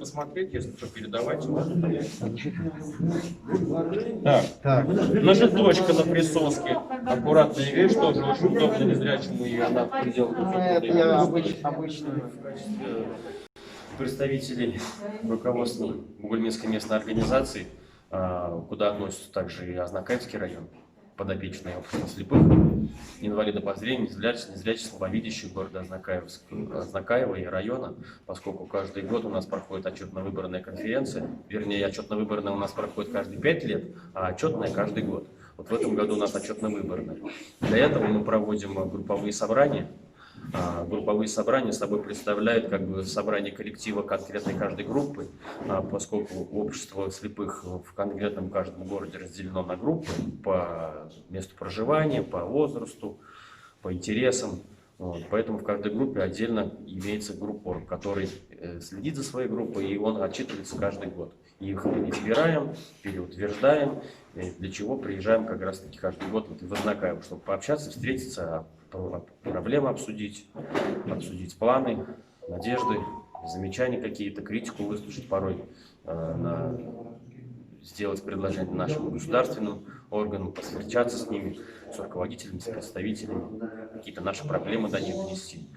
посмотреть, если что, передавать. Так. Наша точка на присоске. Аккуратная вещь, тоже очень удобно незрячему, и она в пределах Это я обычно. в качестве представителей руководства Бугульминской местной организации, куда относятся также и Азнакаевский район, подопечные общества слепых, инвалиды по зрению, незрячие, слабовидящие города Азнакаева и района, поскольку каждый год у нас проходит отчетно-выборная конференция, вернее, отчетно-выборная у нас проходит каждые 5 лет, а отчетная каждый год. Вот в этом году у нас отчетно-выборная. Для этого мы проводим групповые собрания. Групповые собрания собой представляют как бы собрание коллектива конкретной каждой группы, поскольку общество слепых в конкретном каждом городе разделено на группы по месту проживания, по возрасту, по интересам. Вот. Поэтому в каждой группе отдельно имеется группор, который следит за своей группой, и он отчитывается каждый год. Их избираем, переутверждаем, для чего приезжаем как раз таки каждый год в Азнакаево, чтобы пообщаться, встретиться, проблемы обсудить планы, надежды, замечания какие-то, критику выслушать порой, сделать предложение нашим государственным органам, посвящаться с ними, с руководителями, с представителями, какие-то наши проблемы до них донести.